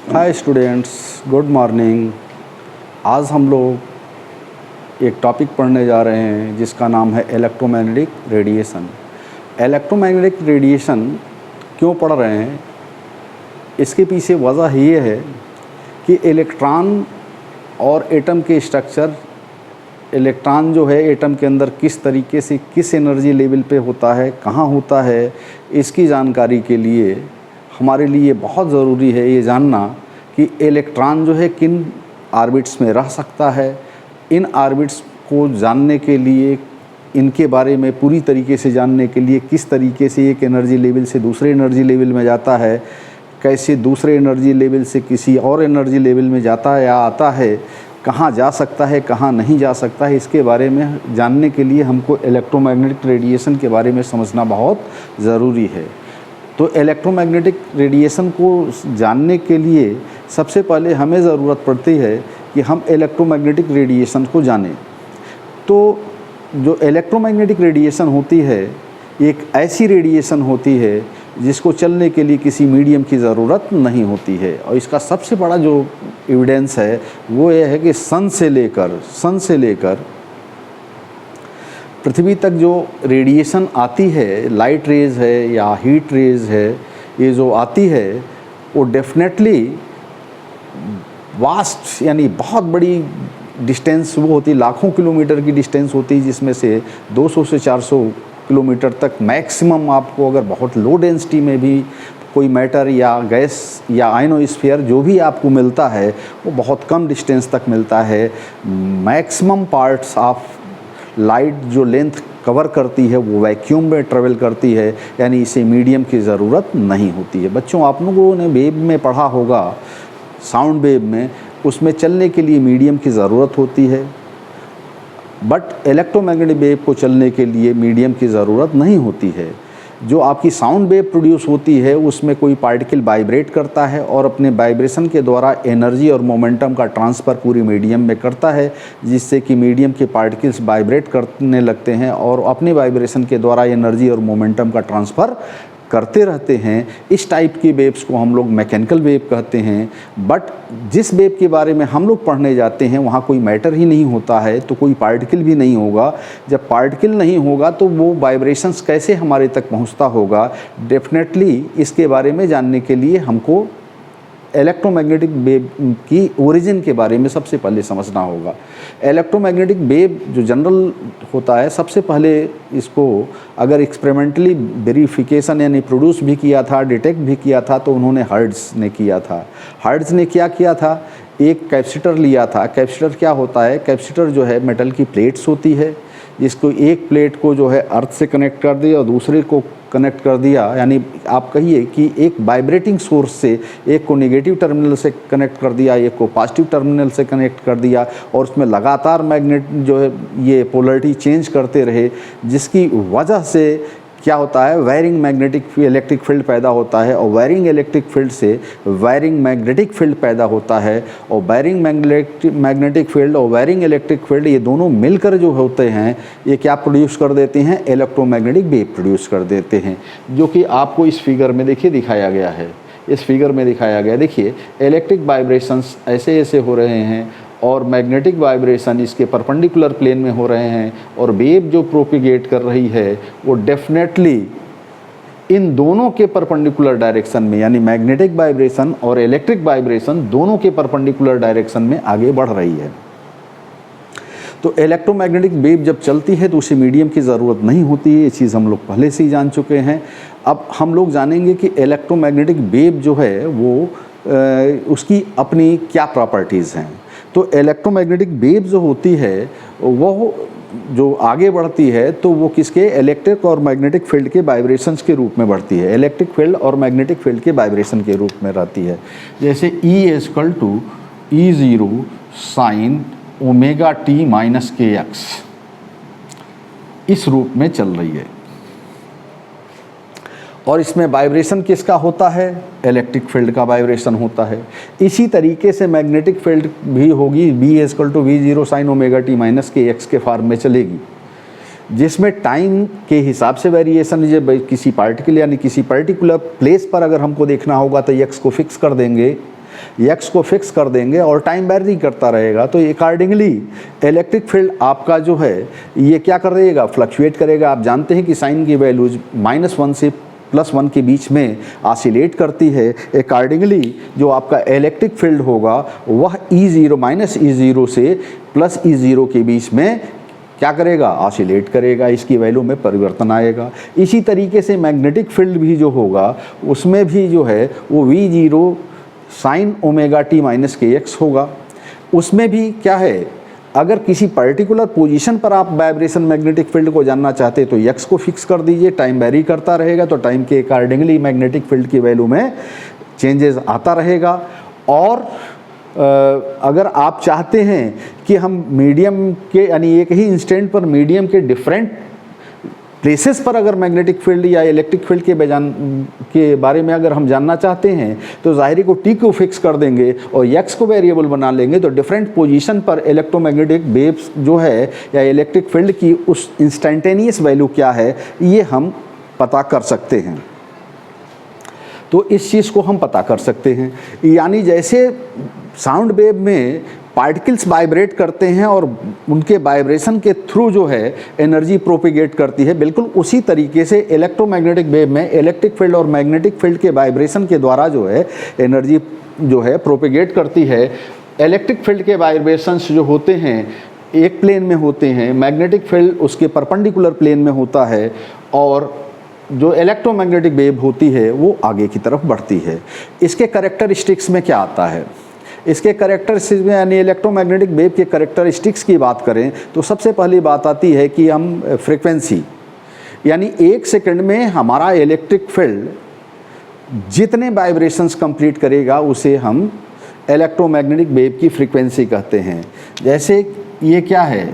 Hi students, good morning. आज हम लोग एक टॉपिक पढ़ने जा रहे हैं जिसका नाम है इलेक्ट्रोमैग्नेटिक रेडिएशन। इलेक्ट्रोमैग्नेटिक रेडिएशन क्यों पढ़ रहे हैं, इसके पीछे वजह ये है कि इलेक्ट्रॉन और एटम के स्ट्रक्चर, इलेक्ट्रॉन जो है एटम के अंदर किस तरीके से किस एनर्जी लेवल पे होता है, कहाँ होता है, इसकी जानकारी के लिए हमारे लिए बहुत ज़रूरी है ये जानना कि इलेक्ट्रॉन जो है किन ऑर्बिट्स में रह सकता है। इन ऑर्बिट्स को जानने के लिए, इनके बारे में पूरी तरीके से जानने के लिए, किस तरीके से एक एनर्जी लेवल से दूसरे एनर्जी लेवल में जाता है, कैसे दूसरे एनर्जी लेवल से किसी और एनर्जी लेवल में जाता है या आता है, कहाँ जा सकता है, कहाँ नहीं जा सकता है, इसके बारे में जानने के लिए हमको इलेक्ट्रोमैग्नेटिक रेडिएशन के बारे में समझना बहुत ज़रूरी है। तो इलेक्ट्रोमैग्नेटिक रेडिएशन को जानने के लिए सबसे पहले हमें ज़रूरत पड़ती है कि हम इलेक्ट्रोमैग्नेटिक रेडिएशन को जानें। तो जो इलेक्ट्रोमैग्नेटिक रेडिएशन होती है, एक ऐसी रेडिएशन होती है जिसको चलने के लिए किसी मीडियम की ज़रूरत नहीं होती है। और इसका सबसे बड़ा जो एविडेंस है वो ये है कि सन से लेकर पृथ्वी तक जो रेडिएशन आती है, लाइट रेज है या हीट रेज है, ये जो आती है वो डेफिनेटली वास्ट यानी बहुत बड़ी डिस्टेंस वो होती है, लाखों किलोमीटर की डिस्टेंस होती है, जिसमें से 200 से 400 किलोमीटर तक मैक्सिमम आपको, अगर बहुत लो डेंसिटी में भी कोई मैटर या गैस या आयनोस्फीयर जो भी आपको मिलता है वो बहुत कम डिस्टेंस तक मिलता है। मैक्सिमम पार्ट्स ऑफ लाइट जो लेंथ कवर करती है वो वैक्यूम में ट्रेवल करती है, यानी इसे मीडियम की ज़रूरत नहीं होती है। बच्चों, आप लोगों ने वेव में पढ़ा होगा, साउंड वेव में, उसमें चलने के लिए मीडियम की ज़रूरत होती है, बट इलेक्ट्रोमैग्नेटिक वेव को चलने के लिए मीडियम की ज़रूरत नहीं होती है। जो आपकी साउंड वेव प्रोड्यूस होती है उसमें कोई पार्टिकल वाइब्रेट करता है और अपने वाइब्रेशन के द्वारा एनर्जी और मोमेंटम का ट्रांसफ़र पूरी मीडियम में करता है, जिससे कि मीडियम के पार्टिकल्स वाइब्रेट करने लगते हैं और अपने वाइब्रेशन के द्वारा एनर्जी और मोमेंटम का ट्रांसफ़र करते रहते हैं। इस टाइप की वेव्स को हम लोग मैकेनिकल वेव कहते हैं। बट जिस वेव के बारे में हम लोग पढ़ने जाते हैं वहाँ कोई मैटर ही नहीं होता है, तो कोई पार्टिकल भी नहीं होगा। जब पार्टिकल नहीं होगा तो वो वाइब्रेशंस कैसे हमारे तक पहुँचता होगा, डेफिनेटली इसके बारे में जानने के लिए हमको इलेक्ट्रोमैग्नेटिक वेव की ओरिजिन के बारे में सबसे पहले समझना होगा। इलेक्ट्रोमैग्नेटिक वेव जो जनरल होता है, सबसे पहले इसको अगर एक्सपेरिमेंटली वेरिफिकेशन यानी प्रोड्यूस भी किया था, डिटेक्ट भी किया था, तो उन्होंने हर्ट्ज़ ने किया था। हर्ट्ज़ ने क्या किया था, एक कैपेसिटर लिया था। कैपेसिटर क्या होता है, कैपेसिटर जो है मेटल की प्लेट्स होती है, जिसको एक प्लेट को जो है अर्थ से कनेक्ट कर दिया और दूसरे को कनेक्ट कर दिया, यानी आप कहिए कि एक वाइब्रेटिंग सोर्स से एक को नेगेटिव टर्मिनल से कनेक्ट कर दिया, एक को पॉजिटिव टर्मिनल से कनेक्ट कर दिया, और उसमें लगातार मैग्नेट जो है ये पोलरिटी चेंज करते रहे, जिसकी वजह से क्या होता है, वायरिंग मैग्नेटिक इलेक्ट्रिक फील्ड पैदा होता है, और वायरिंग इलेक्ट्रिक फील्ड से वायरिंग मैग्नेटिक फील्ड पैदा होता है, और वायरिंग मैग्नेटिक फील्ड और वायरिंग इलेक्ट्रिक फील्ड ये दोनों मिलकर जो होते हैं ये क्या प्रोड्यूस कर देते हैं, इलेक्ट्रोमैग्नेटिक वेव प्रोड्यूस कर देते हैं, जो कि आपको इस फिगर में देखिए दिखाया गया है। इस फिगर में दिखाया गया, देखिए इलेक्ट्रिक वाइब्रेशंस ऐसे ऐसे हो रहे हैं और मैग्नेटिक वाइब्रेशन इसके परपेंडिकुलर प्लेन में हो रहे हैं, और वेव जो प्रोपिगेट कर रही है वो डेफिनेटली इन दोनों के परपेंडिकुलर डायरेक्शन में, यानी मैग्नेटिक वाइब्रेशन और इलेक्ट्रिक वाइब्रेशन दोनों के परपेंडिकुलर डायरेक्शन में आगे बढ़ रही है। तो इलेक्ट्रोमैग्नेटिक वेव जब चलती है तो उसे मीडियम की ज़रूरत नहीं होती है, ये चीज़ हम लोग पहले से ही जान चुके हैं। अब हम लोग जानेंगे कि इलेक्ट्रोमैग्नेटिक वेव जो है वो उसकी अपनी क्या प्रॉपर्टीज़ हैं। तो इलेक्ट्रोमैग्नेटिक वेव जो होती है वो जो आगे बढ़ती है तो वो किसके, इलेक्ट्रिक और मैग्नेटिक फील्ड के वाइब्रेशंस के रूप में बढ़ती है, इलेक्ट्रिक फील्ड और मैग्नेटिक फील्ड के वाइब्रेशन के रूप में रहती है। जैसे E = E0 sin ωt - kx इस रूप में चल रही है, और इसमें वाइब्रेशन किसका होता है, इलेक्ट्रिक फील्ड का वाइब्रेशन होता है। इसी तरीके से मैग्नेटिक फील्ड भी होगी, B = V0 sin ωt - kx के फॉर्म में चलेगी, जिसमें टाइम के हिसाब से वेरिएशन, जब किसी पार्टिकल यानी किसी पर्टिकुलर प्लेस पर अगर हमको देखना होगा तो x को फिक्स कर देंगे, एक्स को फिक्स कर देंगे और टाइम वेरी करता रहेगा, तो अकॉर्डिंगली इलेक्ट्रिक फील्ड आपका जो है ये क्या कर देगा, फ्लक्चुएट करेगा। आप जानते हैं कि साइन की वैल्यूज -1 से +1 के बीच में ऑसिलेट करती है। अकॉर्डिंगली जो आपका इलेक्ट्रिक फील्ड होगा वह E0 -E0 से +E0 के बीच में क्या करेगा, ऑसिलेट करेगा, इसकी वैल्यू में परिवर्तन आएगा। इसी तरीके से मैग्नेटिक फील्ड भी जो होगा उसमें भी जो है वो V0 sin ωt - kx होगा। उसमें भी क्या है, अगर किसी पर्टिकुलर पोजीशन पर आप वाइब्रेशन मैग्नेटिक फील्ड को जानना चाहते हैं तो x को फिक्स कर दीजिए, टाइम वेरी करता रहेगा तो टाइम के अकॉर्डिंगली मैग्नेटिक फील्ड की वैल्यू में चेंजेस आता रहेगा। और अगर आप चाहते हैं कि हम मीडियम के यानी एक ही इंस्टेंट पर मीडियम के डिफरेंट प्लेसेस पर अगर मैग्नेटिक फील्ड या इलेक्ट्रिक फील्ड के बारे में अगर हम जानना चाहते हैं तो ज़ाहिरी को टी को फिक्स कर देंगे और एक्स को वेरिएबल बना लेंगे, तो डिफरेंट पोजीशन पर इलेक्ट्रोमैग्नेटिक वेव्स जो है या इलेक्ट्रिक फील्ड की उस इंस्टेंटेनियस वैल्यू क्या है ये हम पता कर सकते हैं। तो इस चीज़ को हम पता कर सकते हैं, यानी जैसे साउंड वेव में पार्टिकल्स वाइब्रेट करते हैं और उनके वाइब्रेशन के थ्रू जो है एनर्जी प्रोपिगेट करती है, बिल्कुल उसी तरीके से इलेक्ट्रोमैग्नेटिक वेव में इलेक्ट्रिक फील्ड और मैग्नेटिक फील्ड के वाइब्रेशन के द्वारा जो है एनर्जी जो है प्रोपिगेट करती है। इलेक्ट्रिक फील्ड के वाइब्रेशंस जो होते हैं एक प्लेन में होते हैं, मैग्नेटिक फील्ड उसके परपेंडिकुलर प्लेन में होता है और जो इलेक्ट्रोमैग्नेटिक वेव होती है वो आगे की तरफ बढ़ती है। इसके कैरेक्टरिस्टिक्स में क्या आता है, इसके कैरेक्टरिस्टिक्स में यानी इलेक्ट्रोमैग्नेटिक वेव के कैरेक्टरिस्टिक्स की बात करें तो सबसे पहली बात आती है कि हम फ्रीक्वेंसी, यानी 1 सेकंड में हमारा इलेक्ट्रिक फील्ड जितने वाइब्रेशंस कंप्लीट करेगा उसे हम इलेक्ट्रोमैग्नेटिक वेव की फ्रीक्वेंसी कहते हैं। जैसे ये क्या है,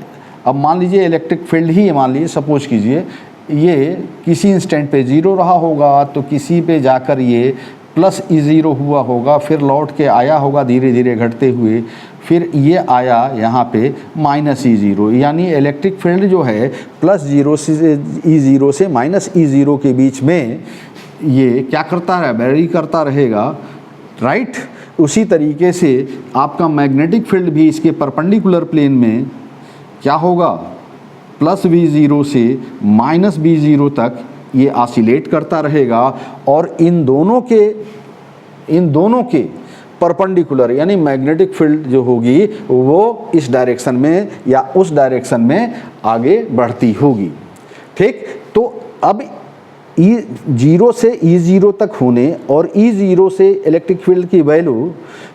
अब मान लीजिए इलेक्ट्रिक फील्ड ही मान लीजिए, सपोज कीजिए ये किसी इंस्टेंट पे 0 रहा होगा तो किसी पे जाकर ये +E0 हुआ होगा, फिर लौट के आया होगा धीरे धीरे घटते हुए, फिर ये आया यहाँ पे -E0, यानी इलेक्ट्रिक फील्ड जो है +0 से E0 से -E0 के बीच में ये क्या करता है, वेरी करता रहेगा, राइट। उसी तरीके से आपका मैग्नेटिक फील्ड भी इसके परपेंडिकुलर प्लेन में क्या होगा, +V0 से -V0 तक ये ऑसिलेट करता रहेगा और इन दोनों के परपेंडिकुलर यानी मैग्नेटिक फील्ड जो होगी वो इस डायरेक्शन में या उस डायरेक्शन में आगे बढ़ती होगी, ठीक। तो अब E0 से E0 तक होने और E0 से इलेक्ट्रिक फील्ड की वैल्यू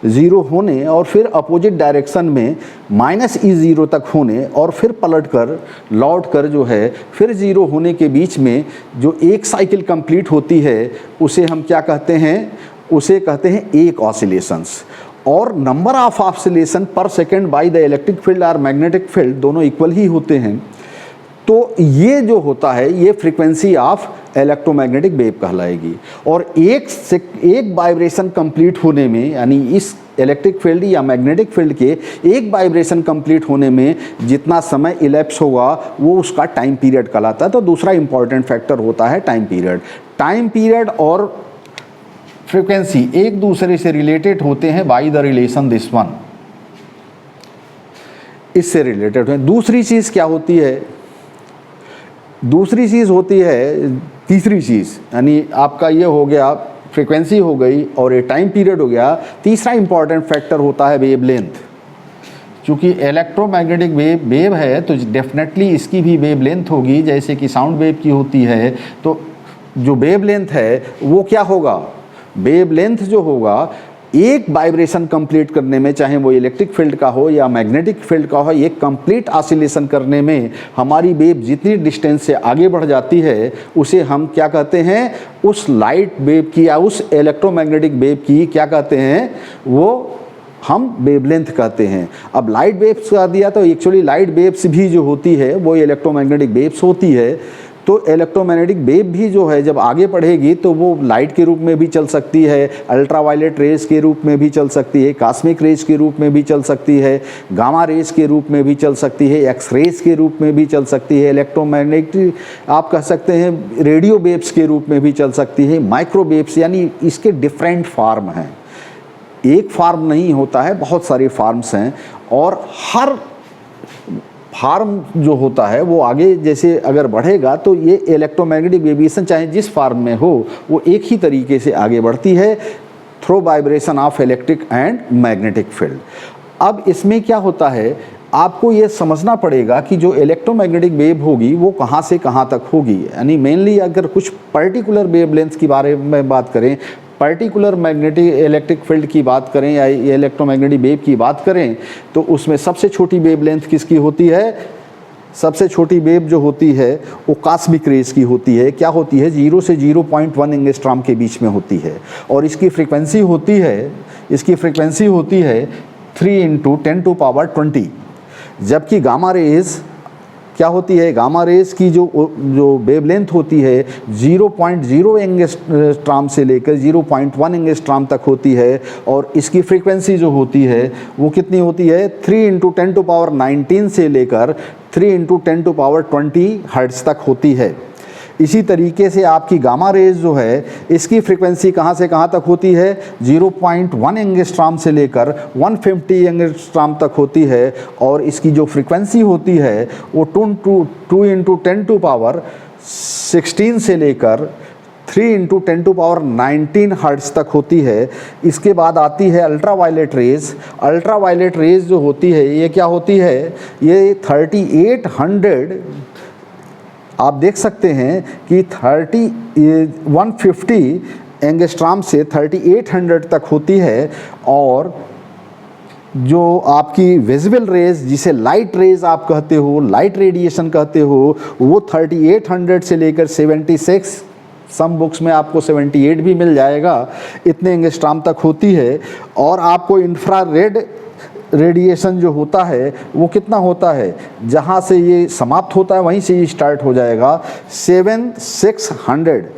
0 होने और फिर अपोजिट डायरेक्शन में -E0 तक होने और फिर पलटकर लौट कर जो है फिर 0 होने के बीच में जो एक साइकिल कंप्लीट होती है उसे हम क्या कहते हैं, उसे कहते हैं एक ऑसिलेशंस। और नंबर ऑफ ऑसिलेशन पर second by the electric field और मैग्नेटिक फील्ड दोनों इक्वल ही होते हैं। तो ये जो होता है ये फ्रीक्वेंसी ऑफ इलेक्ट्रोमैग्नेटिक वेव कहलाएगी। और एक वाइब्रेशन कंप्लीट होने में यानी इस इलेक्ट्रिक फील्ड या मैग्नेटिक फील्ड के एक वाइब्रेशन कंप्लीट होने में जितना समय इलेप्स होगा वो उसका टाइम पीरियड कहलाता है। तो दूसरा इंपॉर्टेंट फैक्टर होता है टाइम पीरियड। टाइम पीरियड और फ्रीक्वेंसी एक दूसरे से रिलेटेड होते हैं by the relation this one, इससे रिलेटेड है। दूसरी चीज़ क्या होती है, दूसरी चीज़ होती है तीसरी चीज़, यानी आपका ये हो गया फ्रीक्वेंसी हो गई और ये टाइम पीरियड हो गया। तीसरा इंपॉर्टेंट फैक्टर होता है वेवलेंथ। चूँकि इलेक्ट्रोमैग्नेटिक वेव है तो डेफिनेटली इसकी भी वेवलेंथ होगी, जैसे कि साउंड वेव की होती है। तो जो वेवलेंथ है वो क्या होगा, वेवलेंथ जो होगा एक वाइब्रेशन कंप्लीट करने में, चाहे वो इलेक्ट्रिक फील्ड का हो या मैग्नेटिक फील्ड का हो, ये कंप्लीट ऑसिलेशन करने में हमारी वेव जितनी डिस्टेंस से आगे बढ़ जाती है उसे हम क्या कहते हैं, उस लाइट वेव की या उस इलेक्ट्रोमैग्नेटिक वेव की क्या कहते हैं, वो हम वेवलेंथ कहते हैं। अब लाइट वेव्स का दिया तो एक्चुअली लाइट वेव्स भी जो होती है वो इलेक्ट्रोमैग्नेटिक वेव्स होती है। तो इलेक्ट्रोमैग्नेटिक वेव भी जो है जब आगे बढ़ेगी तो वो लाइट के रूप में भी चल सकती है, अल्ट्रावायलेट रेज के रूप में भी चल सकती है, कॉस्मिक रेज के रूप में भी चल सकती है, गामा रेज के रूप में भी चल सकती है, एक्स रेज के रूप में भी चल सकती है, इलेक्ट्रोमैग्नेटिक आप कह सकते हैं रेडियो वेव्स के रूप में भी चल सकती है, माइक्रो वेव्स, यानी इसके डिफरेंट फॉर्म हैं। एक फार्म नहीं होता है, बहुत सारे फार्म्स हैं, और हर फार्म जो होता है वो आगे जैसे अगर बढ़ेगा तो ये इलेक्ट्रोमैग्नेटिक वेरिएशन चाहे जिस फार्म में हो वो एक ही तरीके से आगे बढ़ती है through vibration of electric and magnetic field. अब इसमें क्या होता है, आपको ये समझना पड़ेगा कि जो इलेक्ट्रोमैग्नेटिक वेव होगी वो कहाँ से कहाँ तक होगी। यानी मेनली अगर कुछ पर्टिकुलर वेवलेंथ के बारे में बात करें, पर्टिकुलर मैग्नेटिक इलेक्ट्रिक फील्ड की बात करें या इलेक्ट्रोमैग्नेटिक वेव की बात करें, तो उसमें सबसे छोटी वेवलेंथ किसकी होती है? सबसे छोटी वेव जो होती है वो कॉस्मिक रेज की होती है। क्या होती है? 0 से 0.1 एंगस्ट्रॉम के बीच में होती है, और इसकी फ्रीक्वेंसी होती है 3 × 10⁻20। जबकि गामा रेज क्या होती है? गामा रेज की जो वेवलेंथ होती है 0.0 एंगस्ट्रॉम से लेकर 0.1 एंगस्ट्रॉम तक होती है, और इसकी फ्रीक्वेंसी जो होती है वो कितनी होती है? 3 × 10⁻19 से लेकर 3 × 10⁻20 हर्ट्ज तक होती है। इसी तरीके से आपकी गामा रेज जो है इसकी फ्रीक्वेंसी कहाँ से कहाँ तक होती है? 0.1 एंगस्ट्रॉम से लेकर 150 एंगस्ट्रॉम तक होती है, और इसकी जो फ्रीक्वेंसी होती है वो 2 × 10⁻16 से लेकर 3 × 10⁻19 हर्ट्ज तक होती है। इसके बाद आती है अल्ट्रावायलेट रेज। अल्ट्रावायलेट रेज जो होती है ये क्या होती है? ये 3800, आप देख सकते हैं कि 150 एंगस्ट्रॉम से 3800 तक होती है, और जो आपकी विजिबल रेज जिसे लाइट रेज आप कहते हो, लाइट रेडिएशन कहते हो, वो 3800 से लेकर 76, सम बुक्स में आपको 78 भी मिल जाएगा, इतने एंगस्ट्रॉम तक होती है। और आपको इंफ्रारेड रेडिएशन जो होता है वो कितना होता है? जहाँ से ये समाप्त होता है वहीं से ये स्टार्ट हो जाएगा। 7600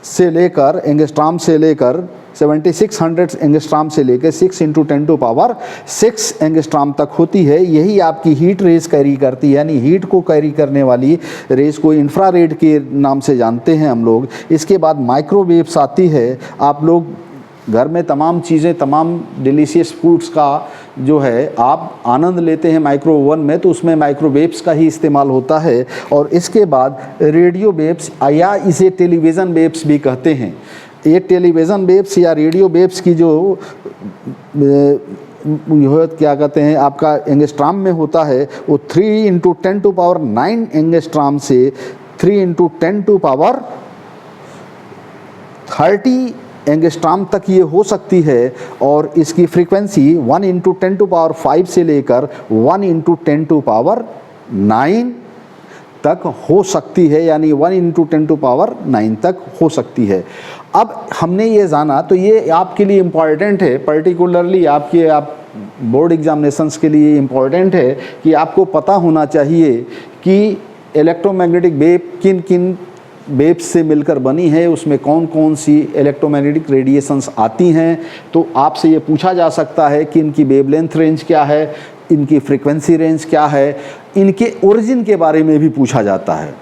से लेकर एंगस्ट्रॉम से लेकर 7600 एंगस्ट्रॉम से लेकर 6 × 10⁻6 एंगस्ट्रॉम तक होती है। यही आपकी हीट रेज कैरी करती है, यानी हीट को कैरी करने वाली रेज को इंफ्रारेड के नाम से जानते हैं हम लोग। इसके बाद माइक्रोवेव्स आती है। आप लोग घर में तमाम चीज़ें, तमाम डिलीशियस फूड्स का जो है आप आनंद लेते हैं माइक्रो ओवन में, तो उसमें माइक्रोवेव्स का ही इस्तेमाल होता है। और इसके बाद रेडियो वेव्स, या इसे टेलीविज़न वेव्स भी कहते हैं। ये टेलीविज़न वेव्स या रेडियो वेव्स की जो क्या कहते हैं आपका एंगस्ट्रॉम में होता है वो 3 × 10⁻9 एंगस्ट्रॉम से 3 × 10⁻30 एंगस्ट्रॉम तक ये हो सकती है, और इसकी फ्रीक्वेंसी 1 × 10⁻5 से लेकर 1 × 10⁻9 तक हो सकती है, यानी 1 × 10⁻9 तक हो सकती है। अब हमने ये जाना, तो ये आपके लिए इम्पॉर्टेंट है, पर्टिकुलरली आप बोर्ड एग्जामिनेशंस के लिए इम्पॉर्टेंट है कि आपको पता होना चाहिए कि इलेक्ट्रोमैग्नेटिक वेव किन किन वेव्स से मिलकर बनी है, उसमें कौन कौन सी इलेक्ट्रोमैग्नेटिक रेडिएशंस आती हैं। तो आपसे ये पूछा जा सकता है कि इनकी वेवलेंथ रेंज क्या है, इनकी फ्रीक्वेंसी रेंज क्या है, इनके ओरिजिन के बारे में भी पूछा जाता है।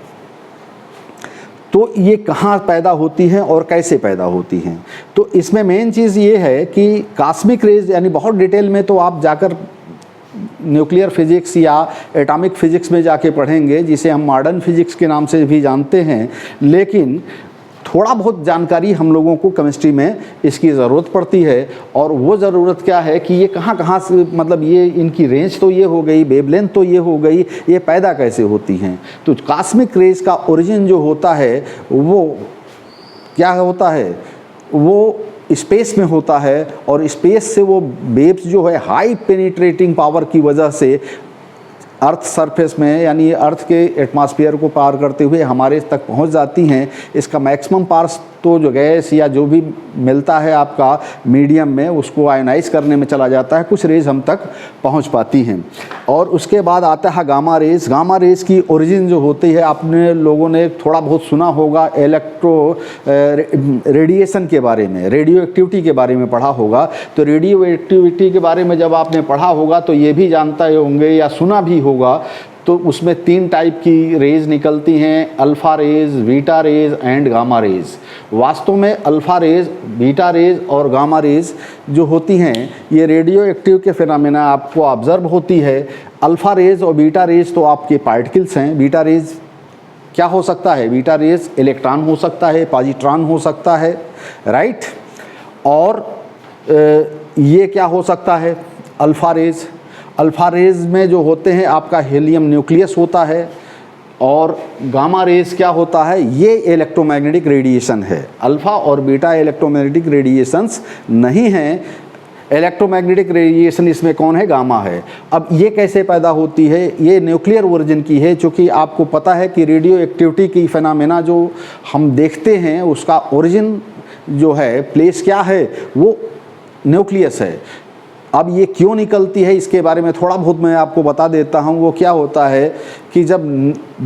तो ये कहाँ पैदा होती हैं और कैसे पैदा होती हैं। तो इसमें मेन चीज़ ये है कि कॉस्मिक रेज, यानी बहुत डिटेल में तो आप जाकर न्यूक्लियर फिजिक्स या एटॉमिक फिजिक्स में जाके पढ़ेंगे, जिसे हम मॉडर्न फिजिक्स के नाम से भी जानते हैं, लेकिन थोड़ा बहुत जानकारी हम लोगों को केमिस्ट्री में इसकी ज़रूरत पड़ती है। और वो ज़रूरत क्या है कि ये कहाँ से, मतलब ये इनकी रेंज तो ये हो गई, वेवलेंथ तो ये हो गई, ये पैदा कैसे होती हैं। तो कॉस्मिक रेज का ओरिजिन जो होता है वो क्या होता है, वो स्पेस में होता है, और स्पेस से वो वेव्स जो है हाई पेनिट्रेटिंग पावर की वजह से अर्थ सरफेस में, यानी अर्थ के एटमॉस्फेयर को पार करते हुए हमारे तक पहुंच जाती हैं। इसका मैक्सिमम पार्स तो जो गैस या जो भी मिलता है आपका मीडियम में, उसको आयनाइज करने में चला जाता है, कुछ रेज हम तक पहुंच पाती हैं। और उसके बाद आता है गामा रेज। गामा रेज की ओरिजिन जो होती है, आपने लोगों ने थोड़ा बहुत सुना होगा रेडिएशन के बारे में, रेडियो एक्टिविटी के बारे में पढ़ा होगा। तो रेडियो एक्टिविटी के बारे में जब आपने पढ़ा होगा तो ये भी जानते होंगे या सुना भी होगा तो उसमें 3 टाइप की रेज निकलती हैं, alpha rays, beta rays and gamma rays. वास्तव में अल्फ़ा रेज, बीटा रेज और गामा रेज जो होती हैं ये रेडियो एक्टिव के फिनोमेना आपको ऑब्जर्व होती है। अल्फ़ा रेज और बीटा रेज तो आपके पार्टिकल्स हैं। बीटा रेज क्या हो सकता है? बीटा रेज इलेक्ट्रॉन हो सकता है, पॉजिट्रॉन हो सकता है, राइट। और ये क्या हो सकता है? Alpha raise. अल्फ़ा रेज में जो होते हैं आपका हीलियम न्यूक्लियस होता है। और गामा रेज क्या होता है? ये इलेक्ट्रोमैग्नेटिक रेडिएशन है। अल्फ़ा और बीटा इलेक्ट्रोमैग्नेटिक रेडिएशंस नहीं हैं। इलेक्ट्रोमैग्नेटिक रेडिएशन इसमें कौन है? गामा है। अब ये कैसे पैदा होती है? ये न्यूक्लियर ओरिजिन की है, क्योंकि आपको पता है कि रेडियो एक्टिविटी की फिनोमेना जो हम देखते हैं उसका ओरिजिन जो है, प्लेस क्या है? वो न्यूक्लियस है। अब ये क्यों निकलती है इसके बारे में थोड़ा बहुत मैं आपको बता देता हूँ। वो क्या होता है कि जब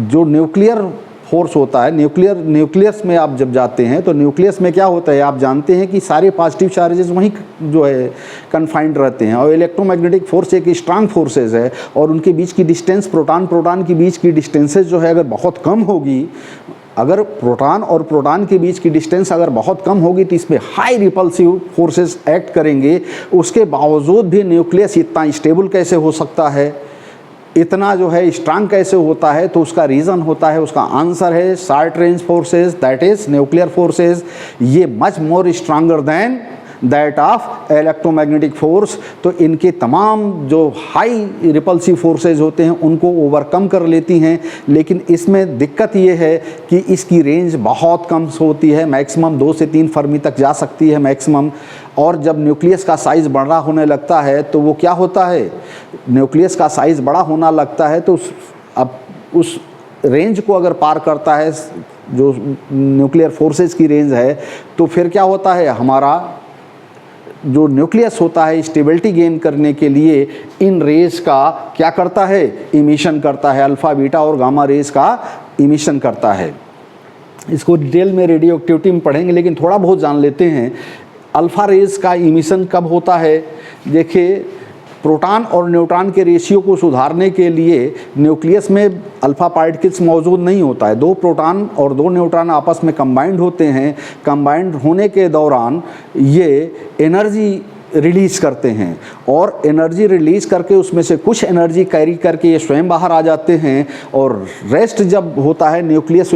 जो न्यूक्लियर फोर्स होता है, न्यूक्लियस में आप जब जाते हैं तो न्यूक्लियस में क्या होता है? आप जानते हैं कि सारे पॉजिटिव चार्जेस वहीं जो है कन्फाइंड रहते हैं, और इलेक्ट्रोमैग्नेटिक फोर्स एक स्ट्रांग फोर्सेज है, और उनके बीच की डिस्टेंस, प्रोटॉन के बीच की डिस्टेंसेज जो है अगर बहुत कम होगी, अगर प्रोटॉन और प्रोटॉन के बीच की डिस्टेंस अगर बहुत कम होगी तो इसमें हाई रिपल्सिव फोर्सेस एक्ट करेंगे। उसके बावजूद भी न्यूक्लियस इतना स्टेबल कैसे हो सकता है, इतना जो है स्ट्रांग कैसे होता है? तो उसका रीज़न होता है, उसका आंसर है short range forces, that is nuclear forces. ये much more stronger than that of electromagnetic force. तो इनके तमाम जो हाई रिपल्सिव फोर्सेज होते हैं उनको ओवरकम कर लेती हैं। लेकिन इसमें दिक्कत ये है कि इसकी रेंज बहुत कम होती है, मैक्सिमम 2 से 3 फर्मी तक जा सकती है मैक्सिमम। और जब न्यूक्लियस का साइज़ बड़ा होने लगता है तो वो क्या होता है? न्यूक्लियस का साइज़ बड़ा होना लगता है तो उस रेंज को अगर पार करता है, जो न्यूक्लियर फोर्सेज की रेंज है, तो फिर क्या होता है? हमारा जो न्यूक्लियस होता है स्टेबिलिटी गेन करने के लिए इन रेज का क्या करता है? इमिशन करता है। अल्फ़ा, बीटा और गामा रेज का इमिशन करता है। इसको डिटेल में रेडियो एक्टिविटी में पढ़ेंगे, लेकिन थोड़ा बहुत जान लेते हैं। अल्फ़ा रेज का इमिशन कब होता है? देखिए, प्रोटॉन और न्यूट्रॉन के रेशियो को सुधारने के लिए न्यूक्लियस में अल्फ़ा पार्टिकल्स मौजूद नहीं होता है। 2 प्रोटॉन और 2 न्यूट्रॉन आपस में कंबाइंड होते हैं। कंबाइंड होने के दौरान ये एनर्जी रिलीज़ करते हैं, और एनर्जी रिलीज़ करके उसमें से कुछ एनर्जी कैरी करके ये स्वयं बाहर आ जाते हैं, और रेस्ट जब होता है न्यूक्लियस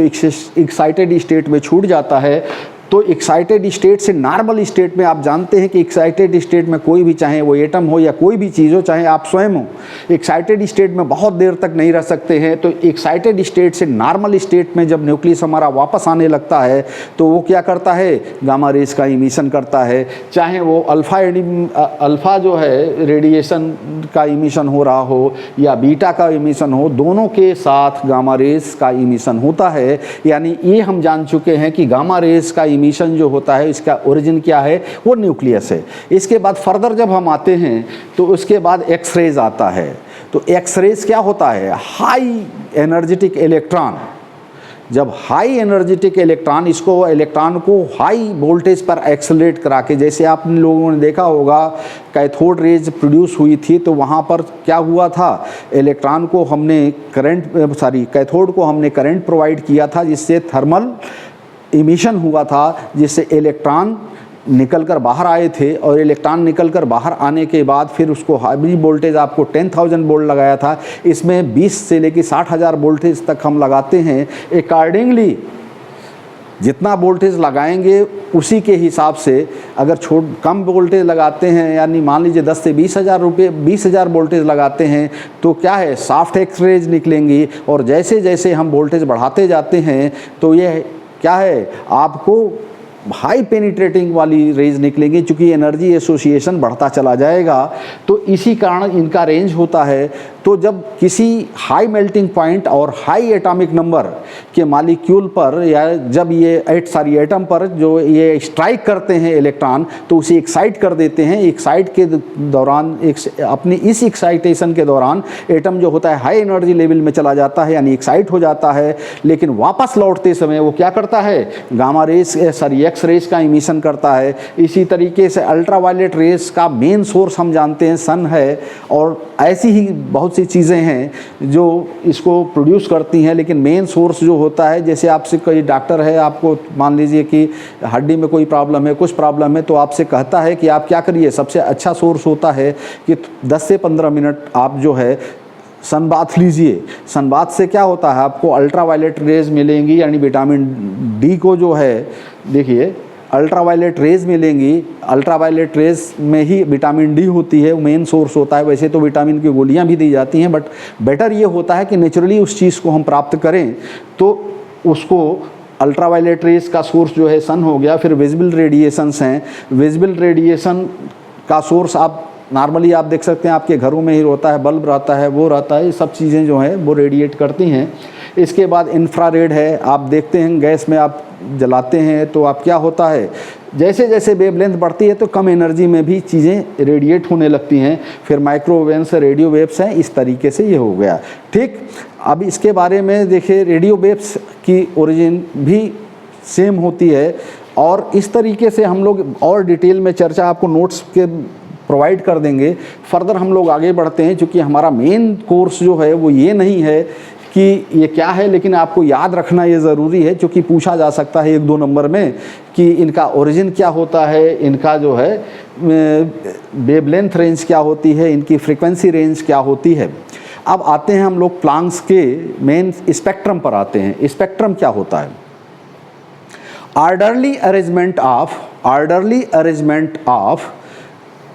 एक्साइटेड स्टेट में छूट जाता है। तो एक्साइटेड स्टेट से नॉर्मल स्टेट में, आप जानते हैं कि एक्साइटेड स्टेट में कोई भी, चाहे वो एटम हो या कोई भी चीज़ हो, चाहे आप स्वयं हो, एक्साइटेड स्टेट में बहुत देर तक नहीं रह सकते हैं। तो एक्साइटेड स्टेट से नॉर्मल स्टेट में जब न्यूक्लियस हमारा वापस आने लगता है तो वो क्या करता है? गामा रेज का इमिशन करता है। चाहे वो अल्फ़ा जो है रेडिएशन का इमिशन हो रहा हो या बीटा का इमिशन हो, दोनों के साथ गामा रेज का इमिशन होता है। यानी ये हम जान चुके हैं कि गामा रेज का इमिशन जो होता है इसका ओरिजिन क्या है? वो न्यूक्लियस है। इसके बाद फर्दर जब हम आते हैं तो उसके बाद एक्स रेज आता है। तो एक्स रेज क्या होता है? High energetic electron. जब हाई एनर्जेटिक इलेक्ट्रॉन, इसको इलेक्ट्रॉन को हाई वोल्टेज पर एक्सेलरेट करा के, जैसे आप लोगों ने देखा होगा कैथोड रेज प्रोड्यूस हुई थी, तो वहाँ पर क्या हुआ था? इलेक्ट्रॉन को हमने कैथोड को हमने करंट प्रोवाइड किया था, जिससे थर्मल इमिशन हुआ था, जिससे इलेक्ट्रॉन निकल कर बाहर आए थे। और इलेक्ट्रॉन निकल कर बाहर आने के बाद फिर उसको हाई वोल्टेज आपको 10,000 वोल्ट लगाया था। इसमें 20 से लेकर 60,000 वोल्टेज तक हम लगाते हैं। अकॉर्डिंगली जितना वोल्टेज लगाएंगे उसी के हिसाब से, अगर कम वोल्टेज लगाते हैं, यानी मान लीजिए 10 से 20,000 वोल्टेज लगाते हैं, तो क्या है? सॉफ्ट एक्स रेज निकलेंगी। और जैसे जैसे हम वोल्टेज बढ़ाते जाते हैं तो ये क्या है? आपको हाई पेनिट्रेटिंग वाली रेज निकलेंगी, क्योंकि एनर्जी एसोसिएशन बढ़ता चला जाएगा। तो इसी कारण इनका रेंज होता है। तो जब किसी हाई मेल्टिंग पॉइंट और हाई एटॉमिक नंबर के मॉलिक्यूल पर, या जब ये एटम पर जो ये स्ट्राइक करते हैं इलेक्ट्रॉन, तो उसे एक्साइट कर देते हैं। एक्साइट के दौरान अपनी इस एक्साइटेशन के दौरान एटम जो होता है हाई एनर्जी लेवल में चला जाता है, यानी एक्साइट हो जाता है। लेकिन वापस लौटते समय वो क्या करता है? गामा रेज एक्स रेज का इमिशन करता है। इसी तरीके से अल्ट्रावायलेट रेज का मेन सोर्स हम जानते हैं सन है, और ऐसी ही बहुत बहुत सी चीज़ें हैं जो इसको प्रोड्यूस करती हैं, लेकिन मेन सोर्स जो होता है, जैसे आपसे कोई डॉक्टर है, आपको मान लीजिए कि हड्डी में कोई प्रॉब्लम है, कुछ प्रॉब्लम है, तो आपसे कहता है कि आप क्या करिए, सबसे अच्छा सोर्स होता है कि 10 से 15 मिनट आप जो है सन बाथ लीजिए। सन बाथ से क्या होता है, आपको अल्ट्रावायलेट रेज मिलेंगी, यानी विटामिन डी को जो है, देखिए अल्ट्रावायलेट रेज मिलेंगी। अल्ट्रावायलेट रेज में ही विटामिन डी होती है, वो मेन सोर्स होता है। वैसे तो विटामिन की गोलियां भी दी जाती हैं, बट बेटर ये होता है कि नेचुरली उस चीज़ को हम प्राप्त करें। तो उसको अल्ट्रावायलेट रेज का सोर्स जो है सन हो गया। फिर विजिबल रेडिएशंस हैं। विजिबल रेडिएशन का सोर्स आप नॉर्मली आप देख सकते हैं, आपके घरों में ही होता है, बल्ब रहता है, वो रहता है, ये सब चीज़ें जो हैं वो रेडिएट करती हैं। इसके बाद इंफ्रारेड है, आप देखते हैं गैस में आप जलाते हैं तो आप क्या होता है, जैसे जैसे वेवलेंथ बढ़ती है तो कम एनर्जी में भी चीज़ें रेडिएट होने लगती हैं। फिर माइक्रोवेव्स, रेडियो वेव्स हैं, इस तरीके से ये हो गया। ठीक, अब इसके बारे में देखिए, रेडियो वेव्स की ओरिजिन भी सेम होती है, और इस तरीके से हम लोग और डिटेल में चर्चा आपको नोट्स के प्रोवाइड कर देंगे। फर्दर हम लोग आगे बढ़ते हैं, क्योंकि हमारा मेन कोर्स जो है वो ये नहीं है कि ये क्या है, लेकिन आपको याद रखना ये ज़रूरी है, क्योंकि पूछा जा सकता है 1-2 नंबर में कि इनका ओरिजिन क्या होता है, इनका जो है वेवलेंथ रेंज क्या होती है, इनकी फ्रीक्वेंसी रेंज क्या होती है। अब आते हैं हम लोग प्लांक्स के मेन स्पेक्ट्रम पर आते हैं। स्पेक्ट्रम क्या होता है? Orderly arrangement of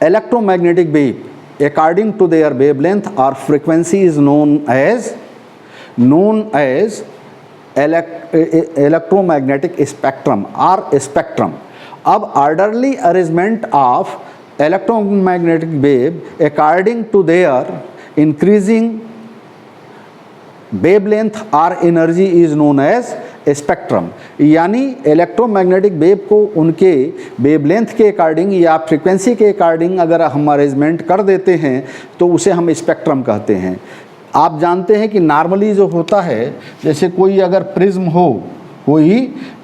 electromagnetic wave according to their wavelength or frequency is known as electromagnetic spectrum or spectrum. अब orderly arrangement of electromagnetic wave according to their increasing wavelength or energy is known as spectrum. यानी electromagnetic wave को उनके wavelength के according या frequency के according अगर हम arrangement कर देते हैं तो उसे हम स्पेक्ट्रम कहते हैं। आप जानते हैं कि नॉर्मली जो होता है, जैसे कोई अगर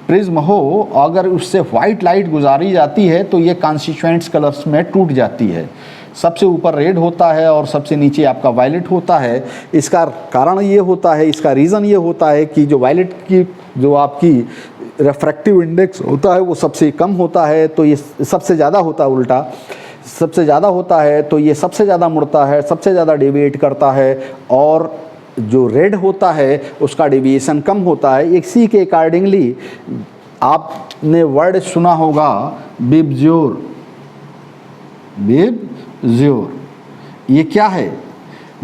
प्रिज्म हो, अगर उससे वाइट लाइट गुजारी जाती है तो ये कॉन्स्टिट्यूएंट्स कलर्स में टूट जाती है। सबसे ऊपर रेड होता है और सबसे नीचे आपका वायलेट होता है। इसका कारण ये होता है, इसका रीज़न ये होता है कि जो वायलेट की जो आपकी रिफ्रैक्टिव इंडेक्स होता है वो सबसे कम होता है, तो ये सबसे ज़्यादा होता है, उल्टा सबसे ज़्यादा होता है तो ये सबसे ज़्यादा मुड़ता है, सबसे ज़्यादा डेविएट करता है, और जो रेड होता है उसका डेविएशन कम होता है। इसी के अकॉर्डिंगली आपने वर्ड सुना होगा बिबज्योर। ये क्या है?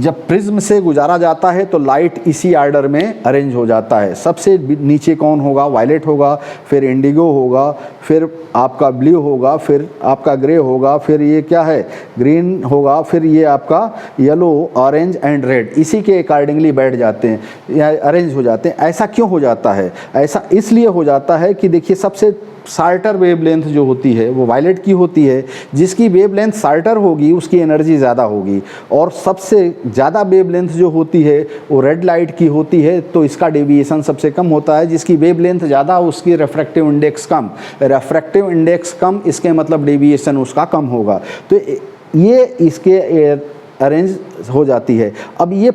जब प्रिज्म से गुजारा जाता है तो लाइट इसी ऑर्डर में अरेंज हो जाता है। सबसे नीचे कौन होगा? वायलेट होगा, फिर इंडिगो होगा, फिर आपका ब्लू होगा, फिर आपका ग्रे होगा, फिर ये क्या है, ग्रीन होगा, फिर ये आपका येलो, ऑरेंज एंड रेड। इसी के अकॉर्डिंगली बैठ जाते हैं या अरेंज हो जाते हैं। ऐसा क्यों हो जाता है? ऐसा इसलिए हो जाता है कि देखिए, सबसे शार्टर वेवलेंथ जो होती है वो वायलेट की होती है। जिसकी वेवलेंथ शार्टर होगी उसकी एनर्जी ज़्यादा होगी, और सबसे ज़्यादा वेवलेंथ जो होती है वो रेड लाइट की होती है, तो इसका डेविएशन सबसे कम होता है। जिसकी वेवलेंथ ज़्यादा उसकी रिफ्रैक्टिव इंडेक्स कम। रिफ्रैक्टिव इंडेक्स कम, इसके मतलब डेविएशन उसका कम होगा। तो ये इसके अरेंज हो जाती है। अब ये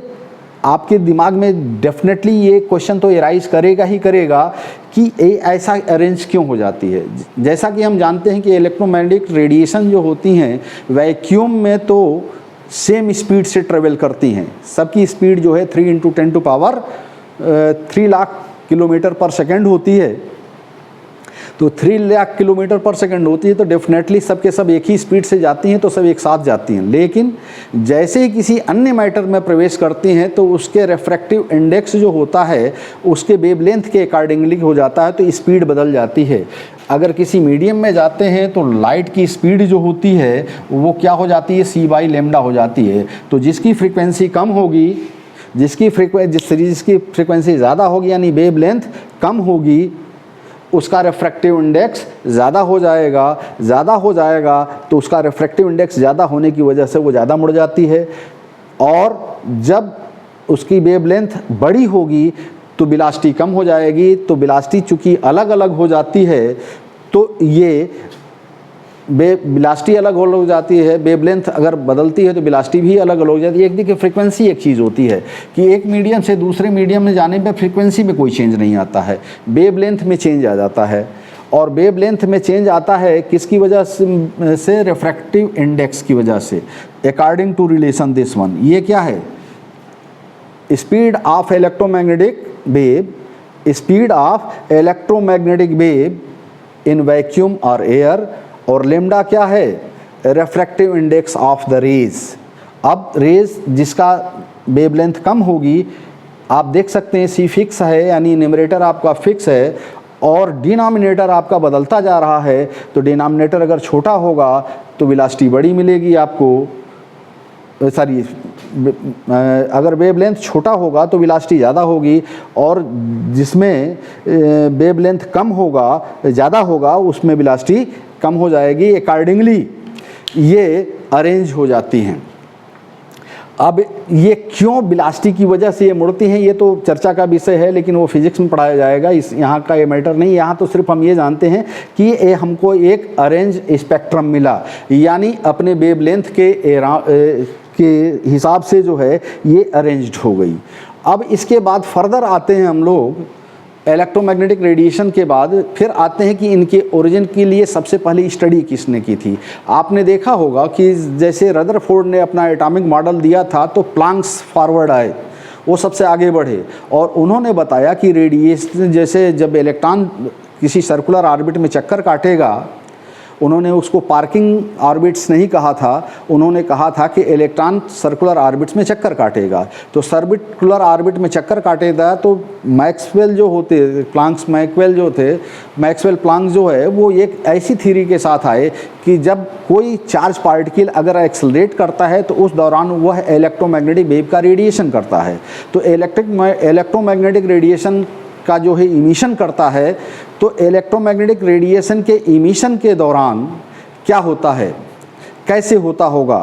आपके दिमाग में डेफिनेटली ये क्वेश्चन तो एराइज करेगा ही करेगा कि ऐसा अरेंज क्यों हो जाती है। जैसा कि हम जानते हैं कि इलेक्ट्रोमैग्नेटिक रेडिएशन जो होती हैं वैक्यूम में तो सेम स्पीड से ट्रेवल करती हैं। सबकी स्पीड जो है 3 × 10³ 3 लाख किलोमीटर पर सेकेंड होती है। तो 3 लाख किलोमीटर पर सेकंड होती है, तो डेफिनेटली सबके सब एक ही स्पीड से जाती हैं, तो सब एक साथ जाती हैं। लेकिन जैसे ही किसी अन्य मैटर में प्रवेश करती हैं तो उसके रिफ्रैक्टिव इंडेक्स जो होता है उसके वेवलेंथ के अकॉर्डिंगली हो जाता है, तो स्पीड बदल जाती है। अगर किसी मीडियम में जाते हैं तो लाइट की स्पीड जो होती है वो क्या हो जाती है, c/λ हो जाती है। तो जिसकी फ्रीक्वेंसी कम होगी, जिसकी फ्रीक्वेंसी ज़्यादा होगी, यानी वेवलेंथ कम होगी, उसका रिफ्रैक्टिव इंडेक्स ज़्यादा हो जाएगा, तो उसका रिफ्रैक्टिव इंडेक्स ज़्यादा होने की वजह से वो ज़्यादा मुड़ जाती है। और जब उसकी वेवलेंथ बड़ी होगी तो वेलोसिटी कम हो जाएगी। तो वेलोसिटी चूँकि अलग अलग हो जाती है, तो ये वेलोसिटी अलग हो जाती है, वेवलेंथ अगर बदलती है तो वेलोसिटी भी अलग अलग हो जाती है। एक देखिए फ्रीक्वेंसी एक चीज़ होती है कि एक मीडियम से दूसरे मीडियम में जाने पर फ्रीक्वेंसी में कोई चेंज नहीं आता है, वेवलेंथ में चेंज आ जाता है। और वेवलेंथ में चेंज आता है किसकी वजह से? रिफ्रैक्टिव इंडेक्स की वजह से, according to relation this one. ये क्या है? Speed of electromagnetic wave, speed of electromagnetic wave in vacuum और एयर, और लेम्डा क्या है? Refractive index of the rays. अब रेज जिसका वेवलेंथ कम होगी, आप देख सकते हैं सी फिक्स है, यानी न्यूमरेटर आपका फिक्स है और डिनोमिनेटर आपका बदलता जा रहा है। तो डिनोमिनेटर अगर छोटा होगा तो वेलोसिटी बड़ी मिलेगी आपको, सॉरी अगर वेवलेंथ छोटा होगा तो वेलोसिटी ज़्यादा होगी, और जिसमें वेवलेंथ कम होगा, ज़्यादा होगा, उसमें वेलोसिटी कम हो जाएगी। अकॉर्डिंगली ये अरेंज हो जाती हैं। अब ये क्यों वेलोसिटी की वजह से ये मुड़ती हैं, ये तो चर्चा का विषय है, लेकिन वो फिजिक्स में पढ़ाया जाएगा, इस यहाँ का ये मैटर नहीं। यहाँ तो सिर्फ हम ये जानते हैं कि ये हमको एक अरेंज स्पेक्ट्रम मिला, यानी अपने वेवलेंथ के हिसाब से जो है ये अरेंज्ड हो गई। अब इसके बाद फर्दर आते हैं हम लोग, इलेक्ट्रोमैग्नेटिक रेडिएशन के बाद फिर आते हैं कि इनके ओरिजिन के लिए सबसे पहले स्टडी किसने की थी। आपने देखा होगा कि जैसे रदरफोर्ड ने अपना एटॉमिक मॉडल दिया था तो प्लैंक्स फॉरवर्ड आए, वो सबसे आगे बढ़े और उन्होंने बताया कि रेडिएशन, जैसे जब इलेक्ट्रॉन किसी सर्कुलर ऑर्बिट में चक्कर काटेगा, उन्होंने उसको पार्किंग ऑर्बिट्स नहीं कहा था, उन्होंने कहा था कि इलेक्ट्रॉन सर्कुलर ऑर्बिट्स में चक्कर काटेगा। तो सर्कुलर ऑर्बिट में चक्कर काटेगा तो मैक्सवेल जो होते, प्लैंक्स मैक्सवेल प्लैंक जो है वो एक ऐसी थ्योरी के साथ आए कि जब कोई चार्ज पार्टिकल अगर एक्सेलरेट करता है तो उस दौरान वह इलेक्ट्रोमैग्नेटिक वेव का रेडिएशन करता है। तो इलेक्ट्रोमैग्नेटिक रेडिएशन का जो है इमिशन करता है, तो इलेक्ट्रोमैग्नेटिक रेडिएशन के इमिशन के दौरान क्या होता है, कैसे होता होगा,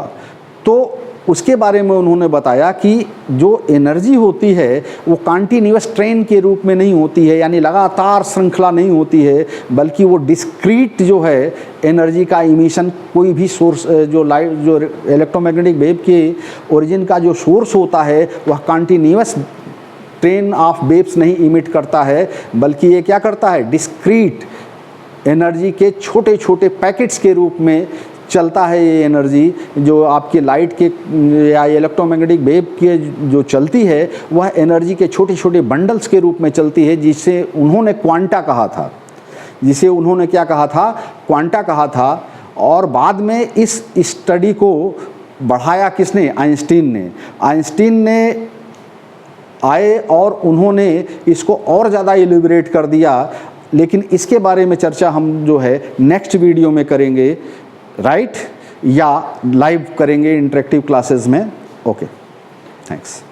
तो उसके बारे में उन्होंने बताया कि जो एनर्जी होती है वो कंटिन्यूअस ट्रेन के रूप में नहीं होती है, यानी लगातार श्रृंखला नहीं होती है, बल्कि वो डिस्क्रीट जो है एनर्जी का इमिशन, कोई भी सोर्स जो लाइट, जो इलेक्ट्रोमैग्नेटिक वेव के ओरिजिन का जो सोर्स होता है वह कंटिन्यूअस ट्रेन ऑफ वेव्स नहीं इमिट करता है, बल्कि ये क्या करता है, डिस्क्रीट एनर्जी के छोटे छोटे पैकेट्स के रूप में चलता है। ये एनर्जी जो आपके लाइट के या इलेक्ट्रोमैग्नेटिक वेव के जो चलती है वह एनर्जी के छोटे छोटे बंडल्स के रूप में चलती है, जिसे उन्होंने क्वांटा कहा था, जिसे उन्होंने क्या कहा था, क्वांटा कहा था। और बाद में इस स्टडी को बढ़ाया किसने, आइंस्टीन ने आए और उन्होंने इसको और ज़्यादा एलिब्रेट कर दिया। लेकिन इसके बारे में चर्चा हम जो है नेक्स्ट वीडियो में करेंगे, राइट, या लाइव करेंगे इंटरेक्टिव क्लासेस में। Okay, thanks.